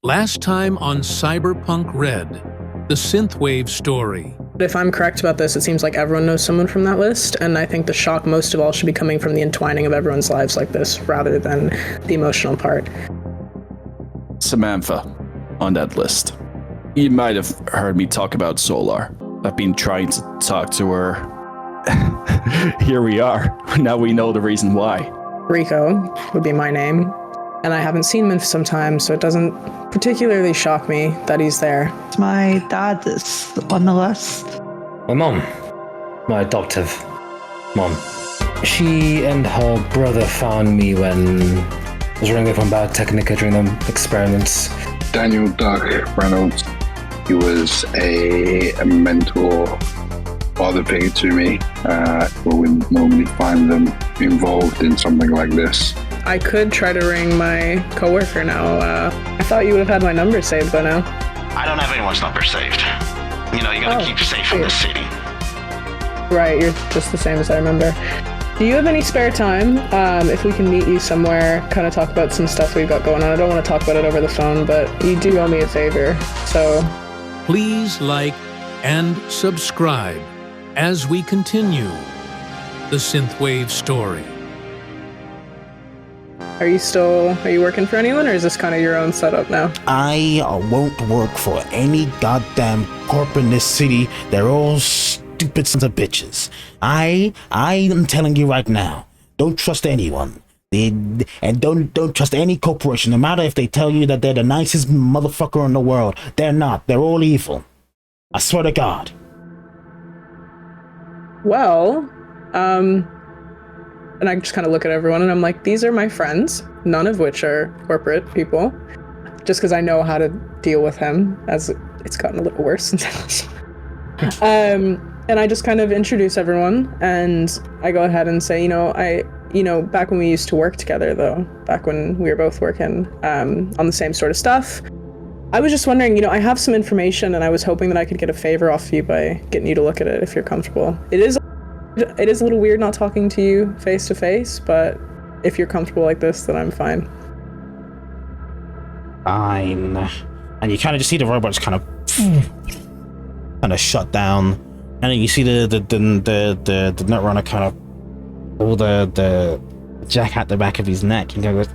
Last time on Cyberpunk Red, the Synthwave story. If I'm correct about this, it seems like everyone knows someone from that list, and I think the shock most of all should be coming from the entwining of everyone's lives like this, rather than the emotional part. Samantha, on that list. You might have heard me talk about Solar. I've been trying to talk to her. Here we are. Now we know the reason why. Rico would be my name, and I haven't seen him in some time, so it doesn't particularly shock me that he's there. My dad is on the list. My mom. My adoptive mom. She and her brother found me when I was running away from Biotechnica during the experiments. Daniel Doug Reynolds. He was a mentor, father figure to me. We would normally find them involved in something like this. I could try to ring my coworker now. I thought you would have had my number saved by now. I don't have anyone's number saved. You know, you gotta keep safe in this city. Right, you're just the same as I remember. Do you have any spare time? If we can meet you somewhere, kind of talk about some stuff we've got going on. I don't want to talk about it over the phone, but you do owe me a favor, so... Please like and subscribe as we continue the Synthwave story. Are you working for anyone, or is this kind of your own setup now? I won't work for any goddamn corp in this city. They're all stupid sons of bitches. I am telling you right now, don't trust anyone. And don't trust any corporation, no matter if they tell you that they're the nicest motherfucker in the world. They're not. They're all evil. I swear to God. Well, and I just kind of look at everyone and I'm like, these are my friends, none of which are corporate people, just because I know how to deal with him, as it's gotten a little worse since and I just kind of introduce everyone, and I go ahead and say, back when we used to work together, though, back when we were both working on the same sort of stuff, I was just wondering, I have some information, and I was hoping that I could get a favor off you by getting you to look at it if you're comfortable. It is a little weird not talking to you face to face, but if you're comfortable like this, then I'm fine. Fine. And you kind of just see the robots kind of shut down, and then you see the Netrunner kind of pull the jack out the back of his neck and goes,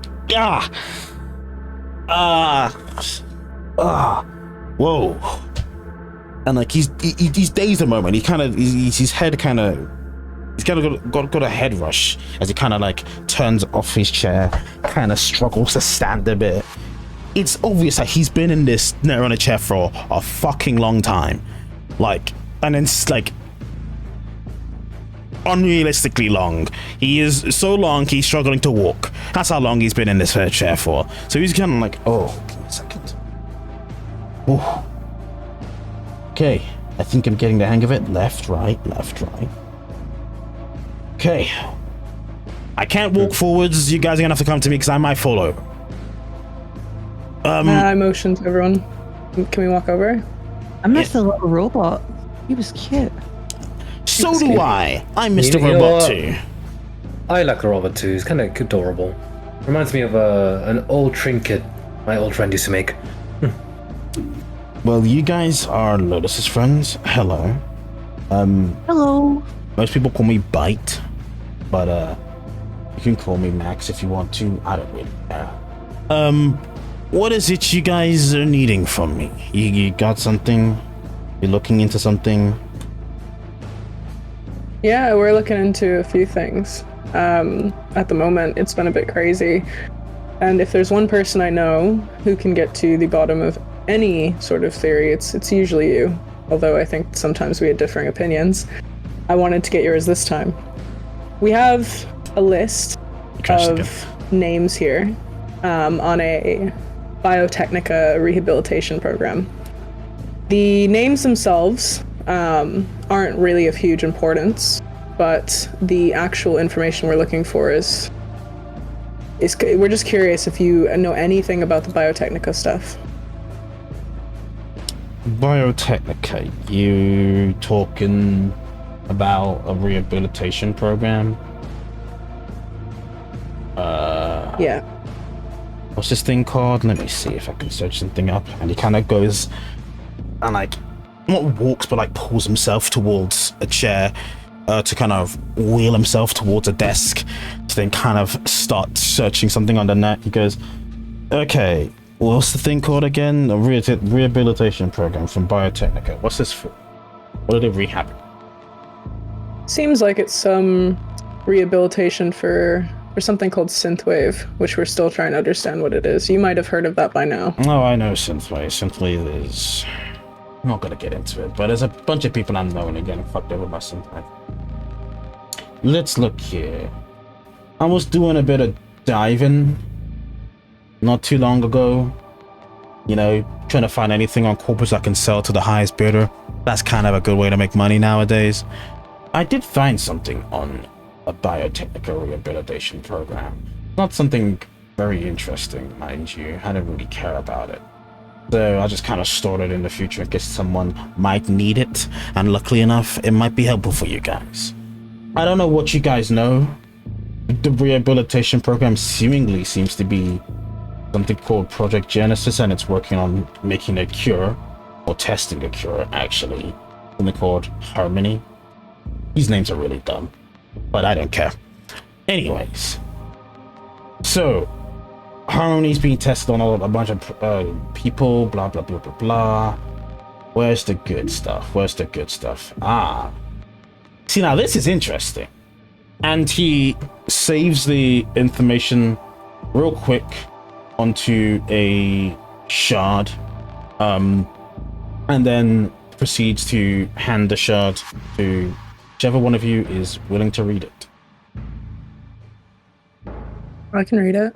whoa. And like he's dazed a moment. His head he's got a head rush as he kind of like turns off his chair, kind of struggles to stand a bit. It's obvious that he's been in this Netrunner chair for a fucking long time, and it's like unrealistically long. He is so long he's struggling to walk. That's how long he's been in this chair for. So he's kind of like, give me a second. Oh. Okay, I think I'm getting the hang of it. Left, right. Okay. I can't walk forwards. You guys are gonna have to come to me because I might follow. I motion to everyone. Can we walk over? I missed the little robot. He was cute. So do I. I missed a robot too. I like the robot too. It's kind of adorable. Reminds me of an old trinket my old friend used to make. Well, you guys are Lotus's friends. Hello. Hello. Most people call me Byte, but you can call me Max if you want to. I don't really care. What is it you guys are needing from me? You got something? You're looking into something? Yeah, we're looking into a few things. At the moment, it's been a bit crazy. And if there's one person I know who can get to the bottom of any sort of theory, it's usually you. Although I think sometimes we had differing opinions. I wanted to get yours this time. We have a list of names here on a Biotechnica rehabilitation program. The names themselves aren't really of huge importance, but the actual information we're looking for is we're just curious if you know anything about the Biotechnica stuff. Biotechnica, you talking about a rehabilitation program? Yeah. what's this thing called? Let me see if I can search something up. And he kind of goes and like, not walks, but like pulls himself towards a chair to kind of wheel himself towards a desk to then kind of start searching something on the net. He goes, okay, what's the thing called again? A rehabilitation program from Biotechnica. What's this for? What are they rehabbing? Seems like it's some rehabilitation for something called Synthwave, which we're still trying to understand what it is. You might have heard of that by now. Oh, I know Synthwave. Synthwave is... I'm not gonna get into it, but there's a bunch of people I know and again fucked over by Synthwave. Let's look here. I was doing a bit of diving not too long ago. You know, trying to find anything on corpus I can sell to the highest bidder. That's kind of a good way to make money nowadays. I did find something on a Biotechnica rehabilitation program. Not something very interesting, mind you. I didn't really care about it. So I just kind of stored it in the future in case someone might need it. And luckily enough, it might be helpful for you guys. I don't know what you guys know. The rehabilitation program seemingly seems to be something called Project Genesis, and it's working on making a cure, or testing a cure actually. Something called Harmony. These names are really dumb, but I don't care. Anyways, so Harmony's being tested on a bunch of people, blah blah blah blah blah. Where's the good stuff? Where's the good stuff? Ah, see, now this is interesting. And he saves the information real quick onto a shard, and then proceeds to hand the shard to whichever one of you is willing to read it. I can read it.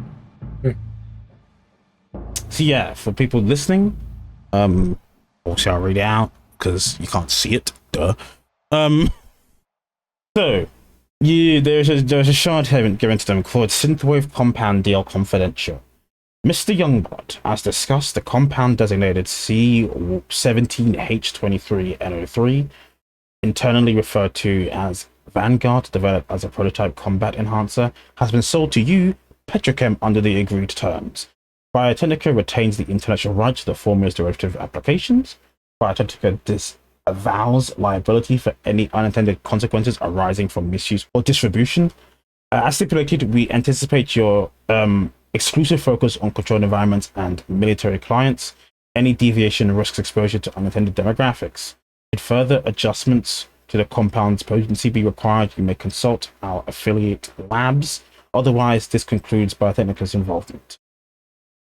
So yeah, for people listening, also I'll read it out because you can't see it. Duh. So there's a shard given to them called Synthwave Compound DL Confidential. Mr. Youngblood, as discussed, the compound designated C17H23NO3, internally referred to as Vanguard, developed as a prototype combat enhancer, has been sold to you, Petrochem, under the agreed terms. Biotechnica retains the intellectual right to the formula's derivative applications. Biotechnica disavows liability for any unintended consequences arising from misuse or distribution. As stipulated, we anticipate your exclusive focus on controlled environments and military clients. Any deviation risks exposure to unintended demographics. If further adjustments to the compound's potency be required, you may consult our affiliate labs. Otherwise, this concludes Biotechnica's involvement.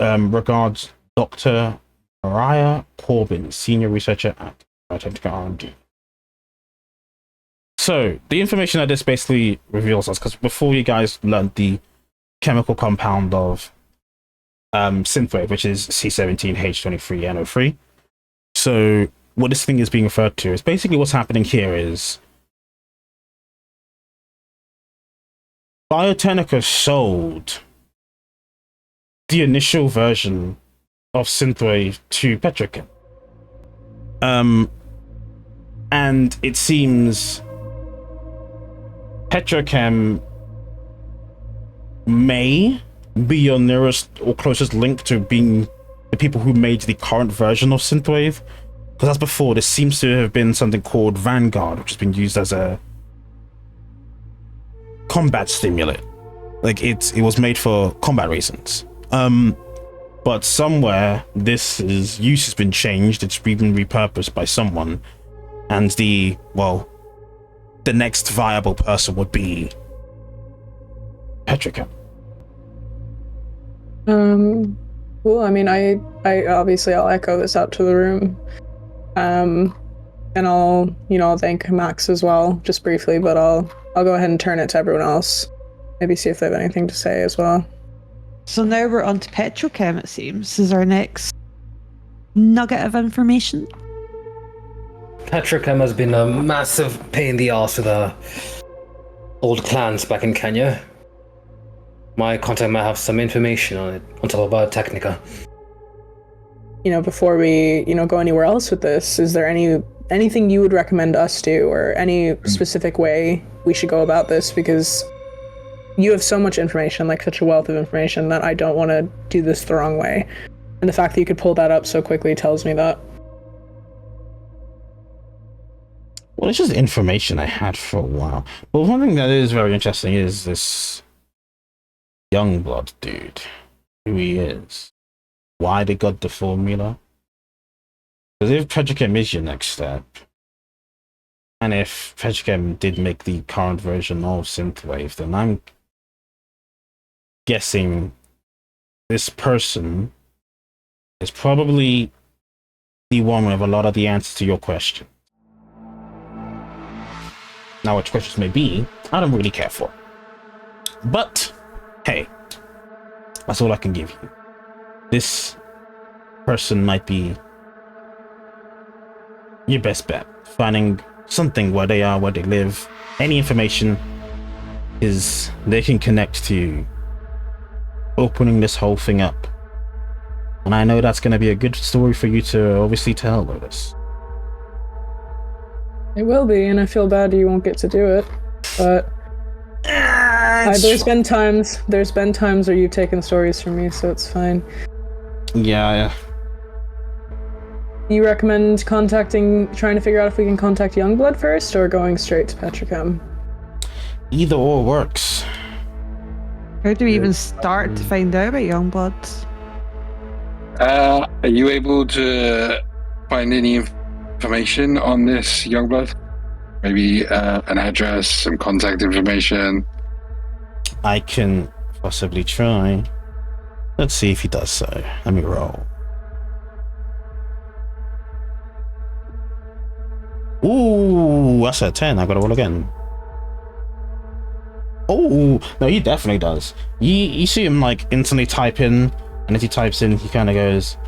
Regards, Dr. Mariah Corbin, Senior Researcher at Biotechnica R&D. So, the information that this basically reveals us, because before you guys learned the chemical compound of Synthwave, which is C17H23NO3. So what this thing is being referred to is basically what's happening here is Biotechnica sold the initial version of Synthwave to Petrochem. And it seems Petrochem may be your nearest or closest link to being the people who made the current version of Synthwave. Because as before, this seems to have been something called Vanguard, which has been used as a combat stimulant. Like it was made for combat reasons. But somewhere use has been changed. It's been repurposed by someone, and the next viable person would be Petrochem. Well, I mean, I obviously I'll echo this out to the room. And I'll thank Max as well, just briefly, but I'll go ahead and turn it to everyone else. Maybe see if they have anything to say as well. So now we're on to Petrochem, it seems. This is our next nugget of information. Petrochem has been a massive pain in the arse with the old clans back in Kenya. My contact might have some information on it, on top of Biotechnica. Before we, go anywhere else with this, is there anything you would recommend us do, or any specific way we should go about this? Because you have so much information, like such a wealth of information, that I don't want to do this the wrong way. And the fact that you could pull that up so quickly tells me that. Well, it's just information I had for a while. But one thing that is very interesting is this Youngblood dude, who he is, why they got the formula. Because if Petrochem is your next step, and if Petrochem did make the current version of Synthwave, then I'm guessing this person is probably the one with a lot of the answers to your question. Now, which questions may be, I don't really care for. But, hey, that's all I can give you. This person might be your best bet. Finding something where they are, where they live, any information is they can connect to opening this whole thing up. And I know that's going to be a good story for you to obviously tell, Lotus. It will be, and I feel bad you won't get to do it. But there's been times where you've taken stories from me, so it's fine. Yeah. You recommend trying to figure out if we can contact Youngblood first, or going straight to Petrochem? Either or works. How do we even start to find out about Youngblood? Are you able to find any information on this Youngblood? Maybe an address, some contact information? I can possibly try. Let's see if he does so. Let me roll. Ooh, that's a 10. I gotta roll again. Oh, no, he definitely does. You see him like instantly type in, and as he types in, he kind of goes,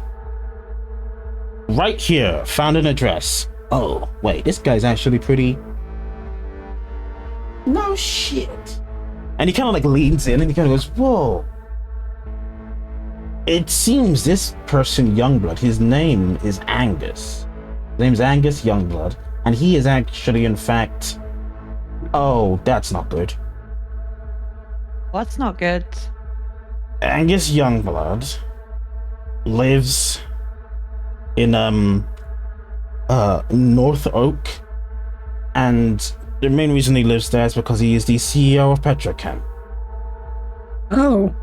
right here, found an address. Oh, wait, this guy's actually pretty... No shit. And he kind of like leans in and he kind of goes, whoa. It seems this person, Youngblood, his name is Angus. His name's Angus Youngblood, and he is actually, in fact... Oh, that's not good. What's not good? Angus Youngblood lives in North Oak, and the main reason he lives there is because he is the CEO of Petrochem. Oh.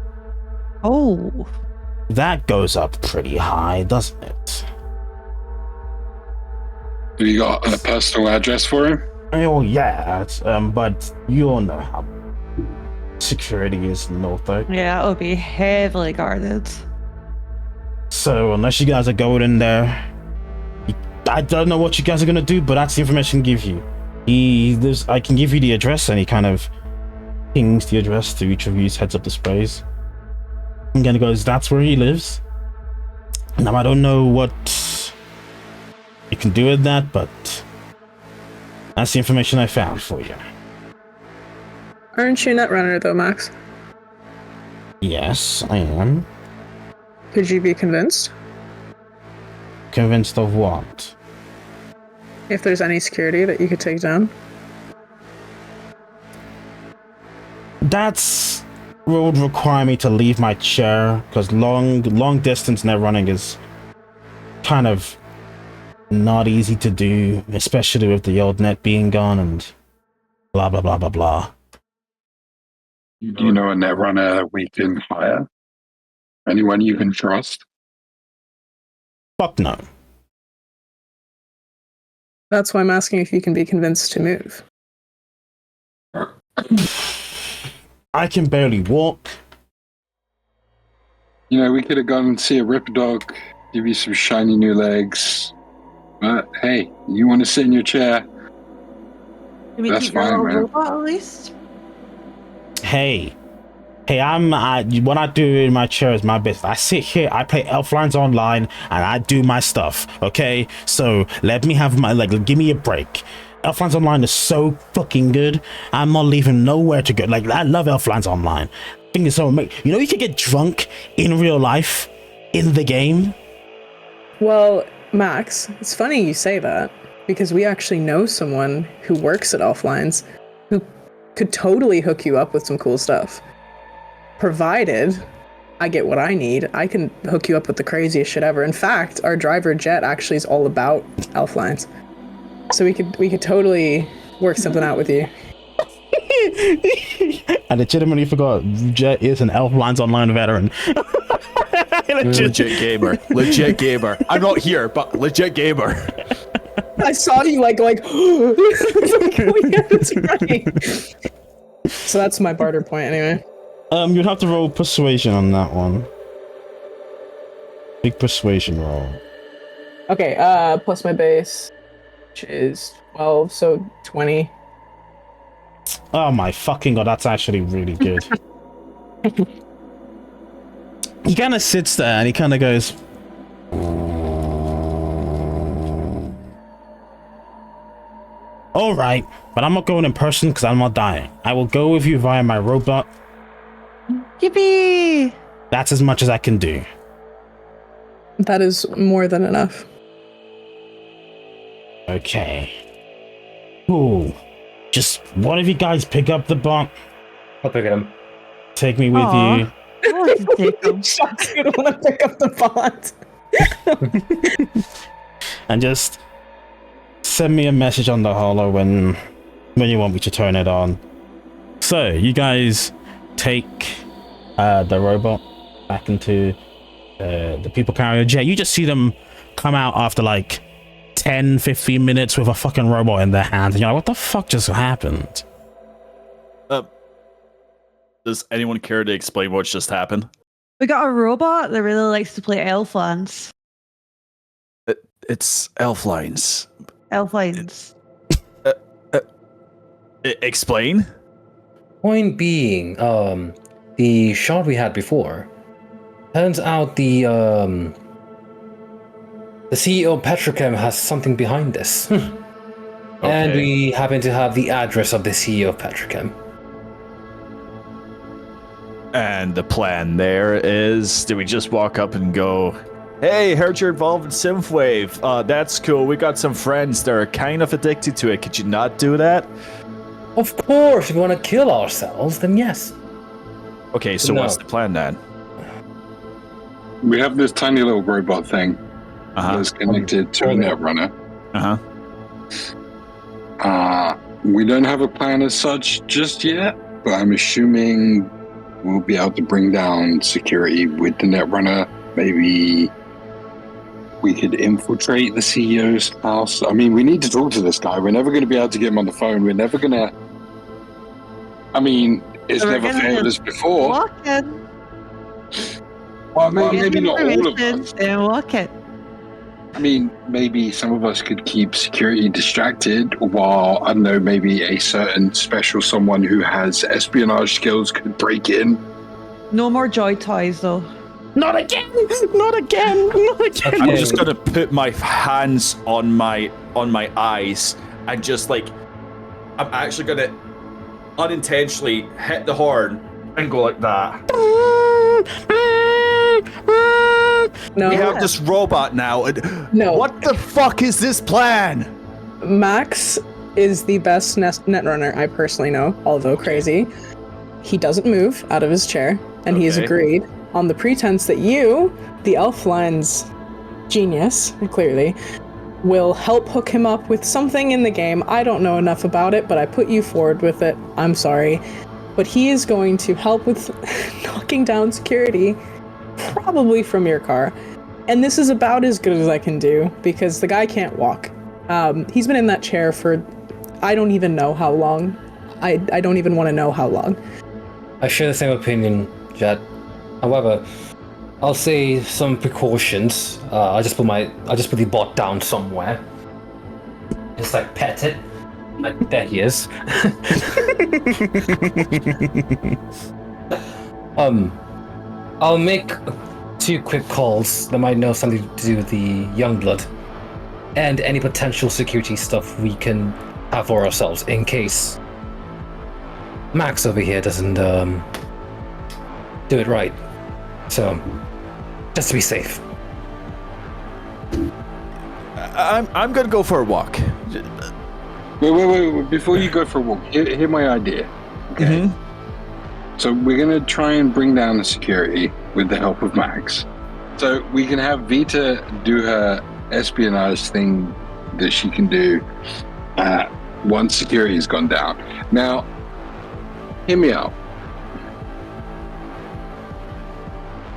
That goes up pretty high, doesn't it? Have you got a personal address for him? Oh yeah, but you all know how security is in North Oak. Yeah, it'll be heavily guarded. So unless you guys are going in there, I don't know what you guys are gonna do, but that's the information I can give you. I can give you the address, and he kind of pings the address to each of you, heads up displays. And then goes, that's where he lives. Now I don't know what you can do with that, but that's the information I found for you. Aren't you a netrunner though, Max? Yes, I am. Could you be convinced? Convinced of what? If there's any security that you could take down? That's would require me to leave my chair, because long distance net running is kind of not easy to do, especially with the old net being gone and blah blah blah blah blah. Do you know a netrunner we can hire? Anyone you can trust? Fuck no. That's why I'm asking if you can be convinced to move. I can barely walk. You know, we could have gone and see a ripper dog, give you some shiny new legs. But hey, you want to sit in your chair? Can we That's keep your fine, little man. robot at least? Hey, what I do in my chair is my business. I sit here, I play Elflines Online, and I do my stuff, okay? So let me have give me a break. Elflines Online is so fucking good. I'm not leaving nowhere to go. Like, I love Elflines Online. I think it's so amazing. You know, you can get drunk in real life, in the game. Well, Max, it's funny you say that, because we actually know someone who works at Elflines who could totally hook you up with some cool stuff. Provided I get what I need, I can hook you up with the craziest shit ever. In fact, our driver Jet actually is all about elf lines. So we could totally work something out with you. I legitimately forgot Jet is an Elf Lines Online veteran. Legit gamer. I'm not here, but legit gamer. I saw you like oh yeah, that's right. So that's my barter point anyway. You'd have to roll persuasion on that one. Big persuasion roll. Okay, plus my base, which is 12, so 20. Oh my fucking god, that's actually really good. He kind of sits there and he kind of goes, all right, but I'm not going in person because I'm not dying. I will go with you via my robot. Yippee! That's as much as I can do. That is more than enough. Okay. Ooh. Just one of you guys pick up the bomb. I'll pick it up. Take me with Aw. you. I want to take them. Shucks, you don't want to pick up the bond. And just send me a message on the holo when you want me to turn it on. So you guys take the robot back into the people carrier jet. You just see them come out after like 10-15 minutes with a fucking robot in their hands, and you're like, what the fuck just happened? Does anyone care to explain what just happened? We got a robot that really likes to play elf lines. It's elf lines. Elf lines. Explain? Point being, the shot we had before, turns out the CEO of Petrochem has something behind this. And we happen to have the address of the CEO of Petrochem. And the plan there is, do we just walk up and go, hey, heard you're involved in Synthwave. That's cool. We got some friends that are kind of addicted to it. Could you not do that? Of course, if we want to kill ourselves, then yes. Okay, so what's the plan then? We have this tiny little robot thing that's connected to a netrunner. We don't have a plan as such just yet, but I'm assuming we'll be able to bring down security with the netrunner. Maybe we could infiltrate the CEO's house. I mean, we need to talk to this guy. We're never going to be able to get him on the phone. We're never going to... I mean, it's never failed us before. Walk in. Well, maybe not all of us. And walk it. I mean, maybe some of us could keep security distracted while, I don't know, maybe a certain special someone who has espionage skills could break in. No more joy toys, though. Not again! Not again! Not again! I'm just gonna put my hands on my eyes and just like, I'm actually gonna unintentionally hit the horn and go like that. No. We have this robot now. No. What the fuck is this plan? Max is the best netrunner I personally know, although crazy. He doesn't move out of his chair, and he has agreed on the pretense that you, the elf lines genius, clearly, will help hook him up with something in the game. I don't know enough about it, but I put you forward with it. I'm sorry. But he is going to help with knocking down security, probably from your car. And this is about as good as I can do, because the guy can't walk. He's been in that chair for I don't even know how long. I don't even want to know how long. I share the same opinion, Jet. However, I'll say some precautions. I just put the bot down somewhere. Just like pet it. Like there he is. I'll make 2 quick calls that might know something to do with the Youngblood and any potential security stuff we can have for ourselves in case Max over here doesn't do it right. So, just to be safe. I'm gonna go for a walk. Wait. Before you go for a walk, hear my idea. Okay. So we're going to try and bring down the security with the help of Max. So we can have Vita do her espionage thing that she can do once security has gone down. Now, hear me out.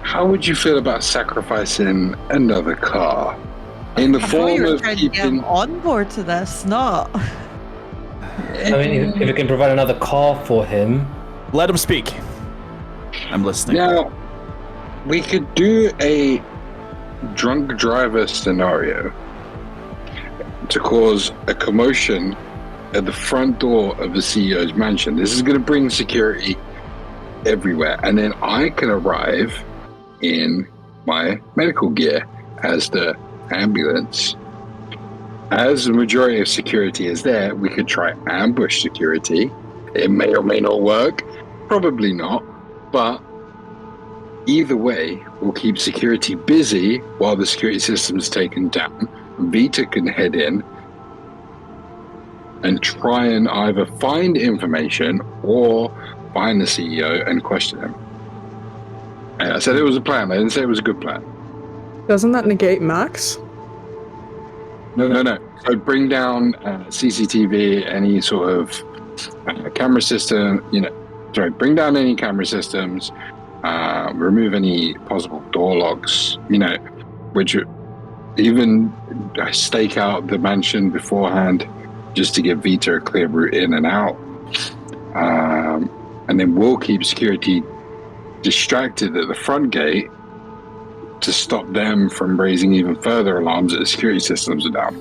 How would you feel about sacrificing another car in the I thought form you were of trying to get keeping? him on board to this, not. I mean, if we can provide another car for him. Let him speak. I'm listening. Now, we could do a drunk driver scenario to cause a commotion at the front door of the CEO's mansion. This is going to bring security everywhere, and then I can arrive in my medical gear as the ambulance. As the majority of security is there, we could try ambush security. It may or may not work, probably not, but either way, we'll keep security busy while the security system's taken down. Vita can head in and try and either find information or find the CEO and question him. And I said it was a plan. I didn't say it was a good plan. Doesn't that negate Max? No. So bring down CCTV, any sort of camera system, bring down any camera systems, remove any possible door locks, which even stake out the mansion beforehand just to give Vita a clear route in and out. And then we'll keep security distracted at the front gate to stop them from raising even further alarms that the security systems are down.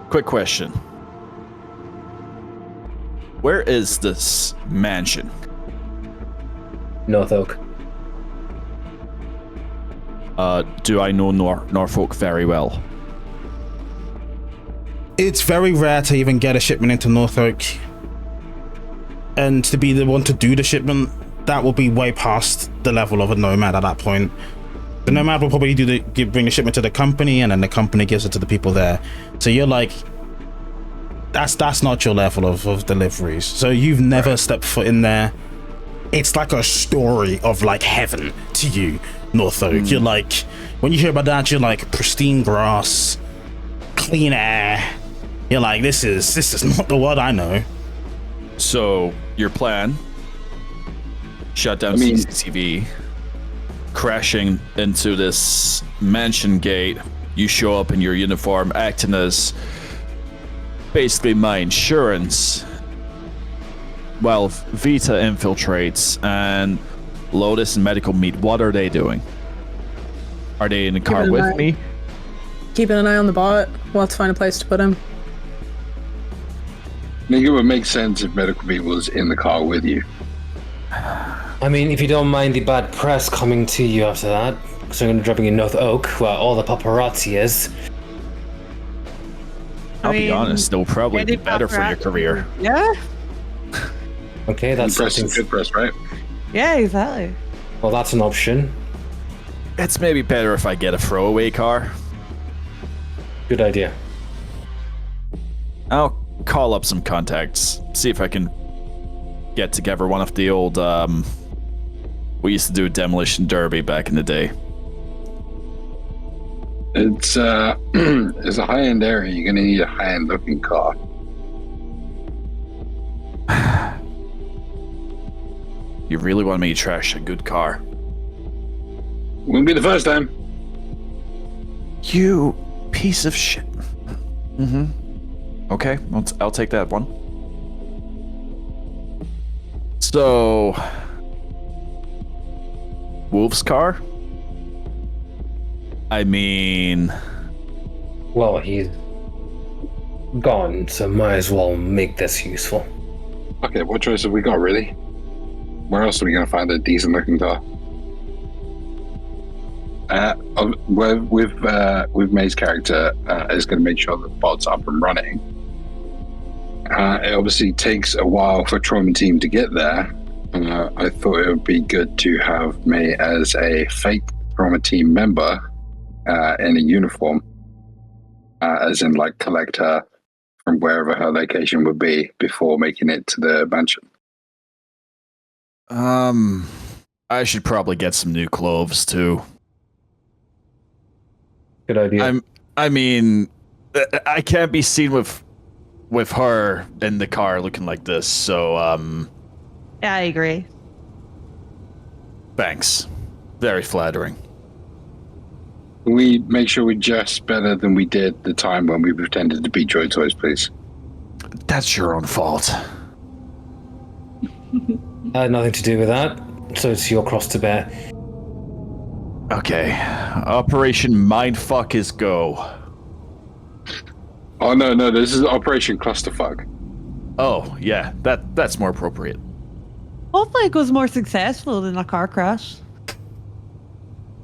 Quick question. Where is this mansion? North Oak. Do I know Norfolk very well? It's very rare to even get a shipment into Norfolk. And to be the one to do the shipment, that will be way past the level of a Nomad at that point. The Nomad will probably bring the shipment to the company, and then the company gives it to the people there. So you're like, that's not your level of deliveries. So you've never stepped foot in there. It's like a story of like heaven to you, Norfolk. You're like, when you hear about that, you're like pristine grass, clean air. You're like, this is not the world I know. So your plan: shut down CCTV, crashing into this mansion gate. You show up in your uniform, acting as basically my insurance. While Vita infiltrates and Lotus and Medical meet, what are they doing? Are they in the car with me? Keeping an eye on the bot. We'll have to find a place to put him. I think it would make sense if Medical Beat was in the car with you. I mean, if you don't mind the bad press coming to you after that, because I'm going to be dropping in North Oak, where all the paparazzi is. I'll be honest, they'll probably be better for your career. Yeah. Okay, that's good press, right? Yeah, exactly. Well, that's an option. It's maybe better if I get a throwaway car. Good idea. I'll call up some contacts, see if I can get together one of the old, we used to do demolition derby back in the day. It's it's a high-end area. You're gonna need a high-end looking car. You really want me to trash a good car? Wouldn't be the first time. You piece of shit. Okay, I'll take that one. So, Wolf's car? I mean... Well, he's gone, so might as well make this useful. Okay, what choice have we got, really? Where else are we going to find a decent looking car? With May's character is going to make sure that the bot's up and running. It obviously takes a while for Trauma Team to get there. I thought it would be good to have May as a fake Trauma Team member in a uniform, as in like collect her from wherever her location would be before making it to the mansion? I should probably get some new clothes too. Good idea. I mean, I can't be seen with her in the car looking like this. So, Yeah, I agree. thanks. Very flattering. Can we make sure we dress better than we did the time when we pretended to be Joy Toys, please? That's your own fault. I had nothing to do with that, so it's your cross to bear. Okay. Operation Mindfuck is go. Oh, no, this is Operation Clusterfuck. Oh, yeah. That's more appropriate. Hopefully it goes more successful than a car crash.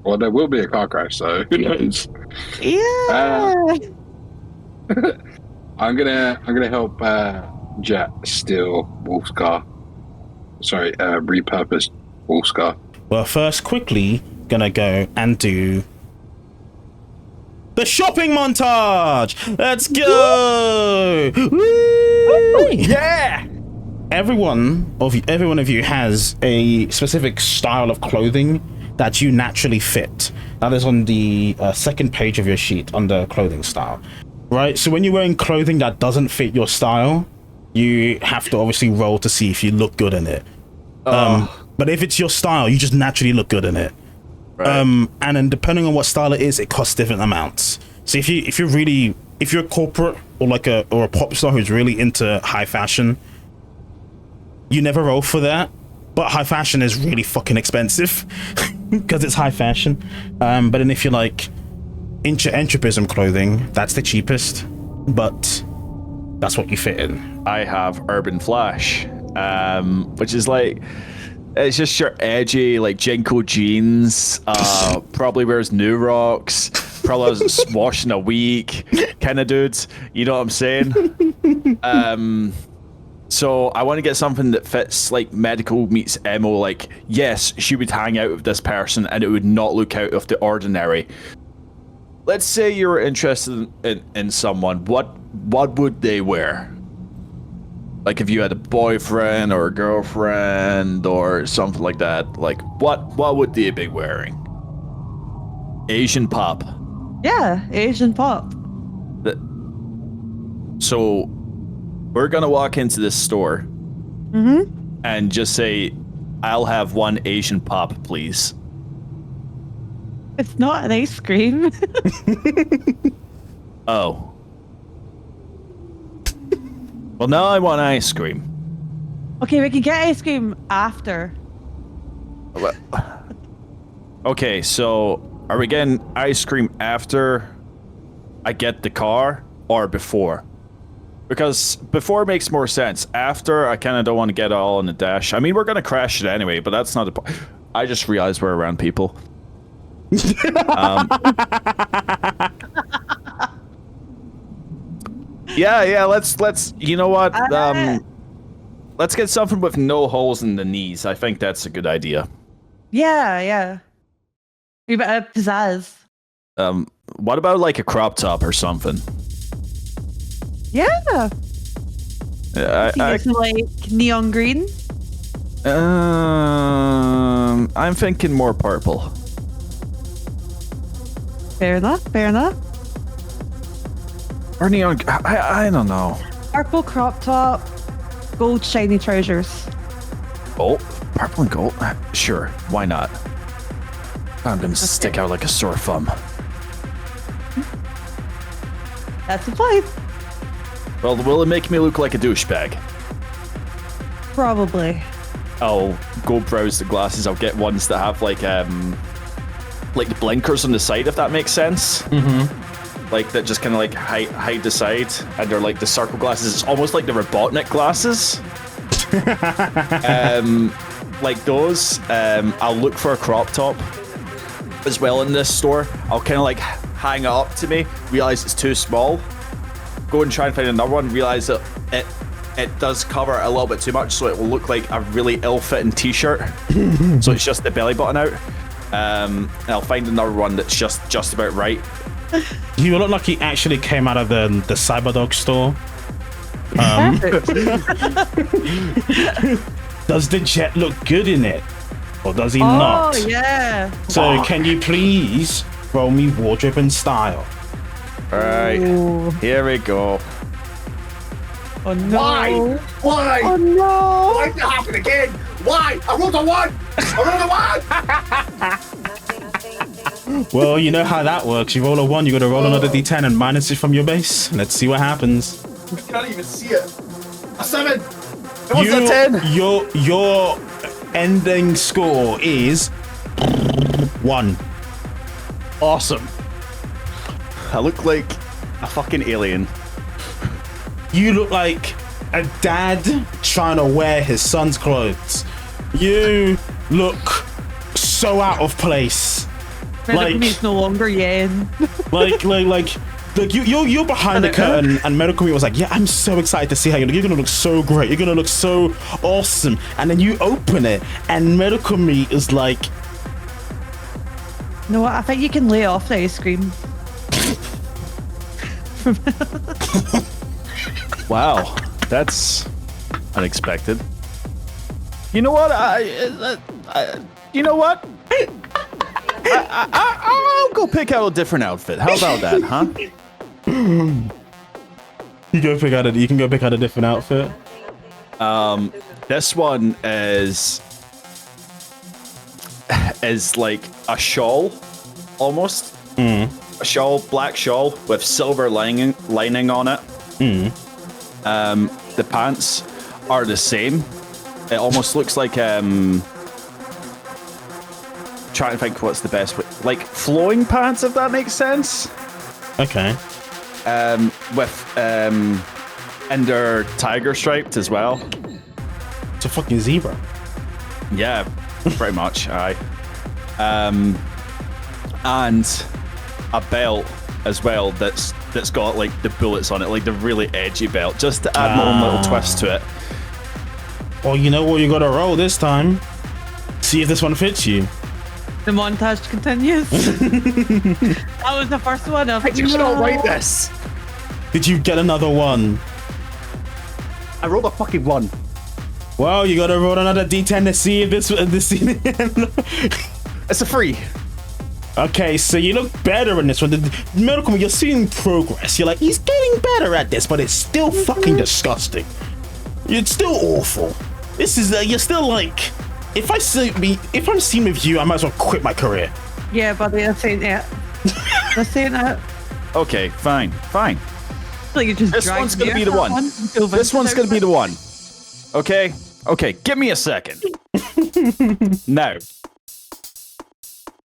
Well, there will be a car crash, so who knows? Yeah. I'm gonna help Jet steal Wolf's car. Sorry, repurpose Wolf's car. Well, first, quickly gonna go and do the shopping montage. Let's go! Woo! Yeah! Every one of you has a specific style of clothing that you naturally fit. That is on the second page of your sheet under clothing style. Right, so when you're wearing clothing that doesn't fit your style, you have to obviously roll to see if you look good in it. But if it's your style, you just naturally look good in it. Right. And then depending on what style it is, it costs different amounts. So if you're a corporate or a pop star who's really into high fashion, you never roll for that. But high fashion is really fucking expensive because it's high fashion. But then if you're like entropism clothing, that's the cheapest, but that's what you fit in. I have Urban Flash, which is like, it's just your edgy, like Jinko jeans, probably wears New Rocks, probably hasn't washed in a week, kind of dudes. You know what I'm saying? So I want to get something that fits like medical meets emo. Like, yes, she would hang out with this person and it would not look out of the ordinary. Let's say you were interested in someone. What would they wear? Like if you had a boyfriend or a girlfriend or something like that. Like what would they be wearing? Asian pop. Yeah, Asian pop. So we're gonna walk into this store and just say, I'll have one Asian pop, please. It's not an ice cream. Oh. Well, now I want ice cream. Okay, we can get ice cream after. Okay, so are we getting ice cream after I get the car or before? Because before makes more sense. After, I kind of don't want to get all in the dash. I mean, we're going to crash it anyway, but that's not the... I just realized we're around people. Yeah, let's you know what? Let's get something with no holes in the knees. I think that's a good idea. Yeah. A bit of pizzazz. What about like a crop top or something? Yeah. I Get some like neon green. I'm thinking more purple. Fair enough. Or neon. I don't know. Purple crop top, gold shiny trousers. Oh, purple and gold. Sure, why not? I'm gonna stick out like a sore thumb. That's the plan. Well, will it make me look like a douchebag? Probably. I'll go browse the glasses. I'll get ones that have like the blinkers on the side, if that makes sense. Like that just kind of like hide the side, and they're like the circle glasses. It's almost like the Robotnik glasses. Like those. I'll look for a crop top as well in this store. I'll kind of like hang it up to me, realize it's too small, go and try and find another one, realize that it does cover a little bit too much, so it will look like a really ill-fitting t-shirt. So it's just the belly button out. And I'll find another one that's just about right. You look like he actually came out of the Cyberdog store Does the jet look good in it? Or does he Oh, not? yeah. So can you please roll me wardrobe and style? All right, Ooh. here we go. Oh, no. Why? Oh, no. Why did it happen again? Why? I rolled a 1! I rolled a 1! Well, you know how that works. You roll a 1, you gotta roll another d10 and minus it from your base. Let's see what happens. I can't even see it. A 7! What's a 10? Your ending score is 1. Awesome. I look like a fucking alien. You look like a dad trying to wear his son's clothes. You look so out of place. Medical no longer yen. Like you're behind the curtain, and Medical Me was like, yeah, I'm so excited to see how you're gonna look so great. You're gonna look so awesome. And then you open it, and Medical Me is like, You know what? I think you can lay off the ice cream. Wow, that's unexpected. You know what? You know what? I'll go pick out a different outfit. How about that, huh? you can go pick out a different outfit. This one is like a shawl, almost. A shawl, black shawl with silver lining on it. The pants are the same. It almost looks like trying to think what's the best way, like flowing pants, if that makes sense. Okay. With and they're tiger striped as well. It's a fucking zebra. Yeah, pretty much. Aye. And a belt as well that's got like the bullets on it, like the really edgy belt, just to add my own little twist to it. Well, you know what you gotta roll this time. See if this one fits you. The montage continues. That was the first one. I did not write this. Did you get another 1? I rolled a fucking 1. Well, you gotta roll another d10 to see if this. It's a 3. Okay, so you look better in this one. The Medical, you're seeing progress. You're like, he's getting better at this, but it's still fucking disgusting. It's still awful. This is you're still like, if I'm seen with you, I might as well quit my career. Yeah, buddy, that's saying that. That's saying that. Okay, fine. Like you just This one's gonna be the one. This one's gonna be the one. Okay, give me a second. Now,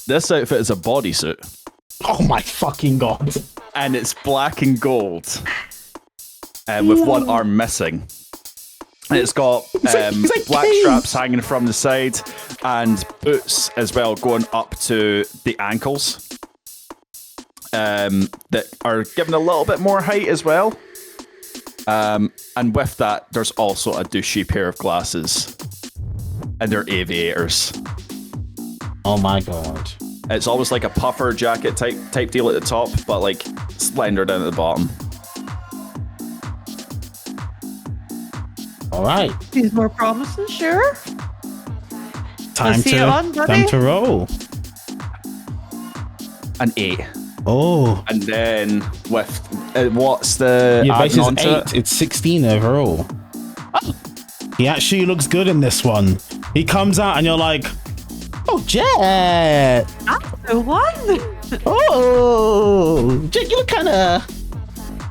this outfit is a bodysuit. Oh my fucking god. And it's black and gold. With one arm missing. And it's got black straps hanging from the side and boots as well going up to the ankles. That are given a little bit more height as well. And with that, there's also a douchey pair of glasses. And they're aviators. Oh my god. It's almost like a puffer jacket type deal at the top, but like slender down at the bottom. All right. He's more promising, sure. Time to roll. An 8. Oh. And then with what's the your base is adding 8. onto it? It's 16 overall. He actually looks good in this one. He comes out and you're like, oh, Jet. That's the one. Oh, Jet, you look kind of.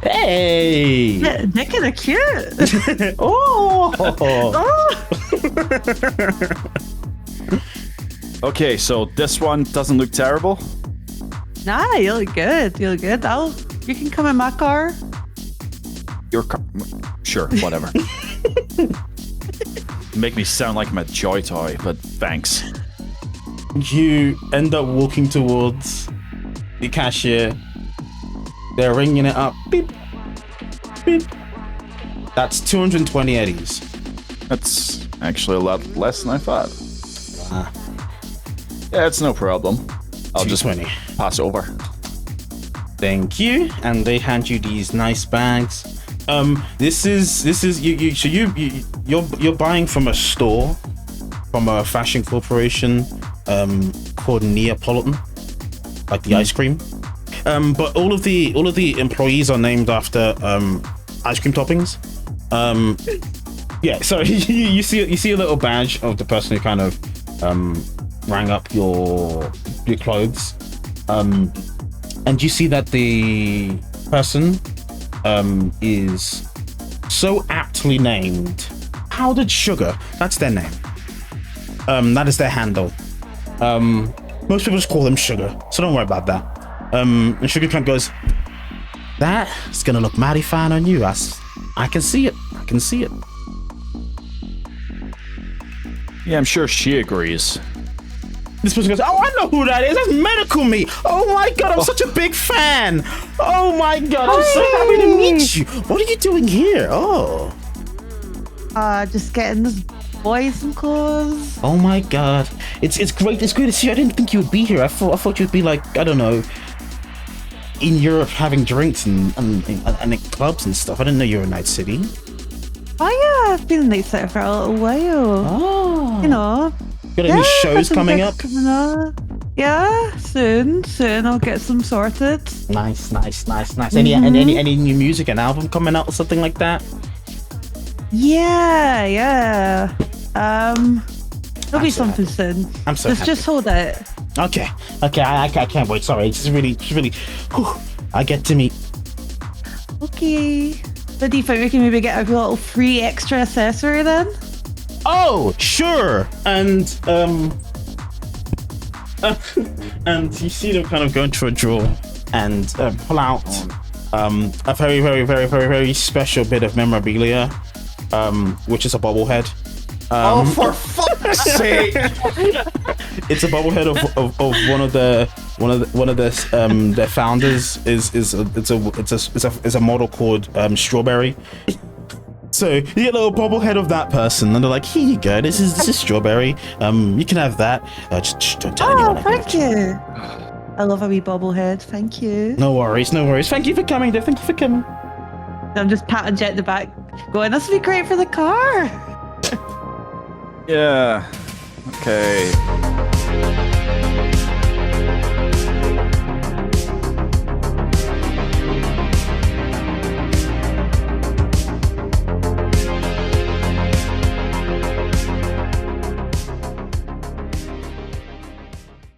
Hey. They're kind of cute. Oh. Okay, so this one doesn't look terrible. Nah, you look good. You can come in my car. Your car, sure, whatever. Make me sound like I'm a joy toy, but thanks. You end up walking towards the cashier. They're ringing it up. Beep. Beep. That's 220 eddies. That's actually a lot less than I thought. Ah. Yeah, it's no problem. I'll just 220. pass over. Thank you. And they hand you these nice bags This is you're buying from a store, from a fashion corporation, called Neapolitan, like the ice cream. But all of the employees are named after ice cream toppings. Yeah, so you see a little badge of the person who kind of rang up your clothes, and you see that the person is so aptly named Powdered Sugar. That's their name. That is their handle. Most people just call them Sugar, so don't worry about that. And Sugar kind of goes, "That's gonna look mighty fine on you. I can see it. I can see it." Yeah, I'm sure she agrees. This person goes, "Oh, I know who that is. That's Medical Me. Oh my god, I'm such a big fan. Oh my god, I'm so happy to meet you. What are you doing here? Oh, Just getting this boy some clothes. oh my god, it's great. It's great to see you. I didn't think you would be here. I thought you'd be like, I don't know, in Europe having drinks and in clubs and stuff. I didn't know you were in Night City." Oh yeah, I've been in Night City for a little while. Oh, You know. got any shows coming up? Coming up. Yeah, soon. I'll get some sorted. Nice. Any new music, an album coming out or something like that? Yeah. There'll be something soon. I'm so happy. Just hold it. Okay. I can't wait. Sorry, it's really. Whew, I get to meet. Okay. So do you think we can maybe get a little free extra accessory then? Oh, sure. And and you see them kind of go into a drawer and pull out a very, very, very, very, very special bit of memorabilia, which is a bobblehead. Oh, for fuck's sake! It's a bobblehead of one of their founders. It's a model called Strawberry. So you get a little bobblehead of that person, and they're like, "Here you go. This is Strawberry. You can have that. Just don't tell anyone." Oh, thank you. I love a wee bobblehead. Thank you. No worries. Thank you for coming, dear. Thank you for coming. I'm just patting Jet in the back, going, "This would be great for the car." Yeah. Okay.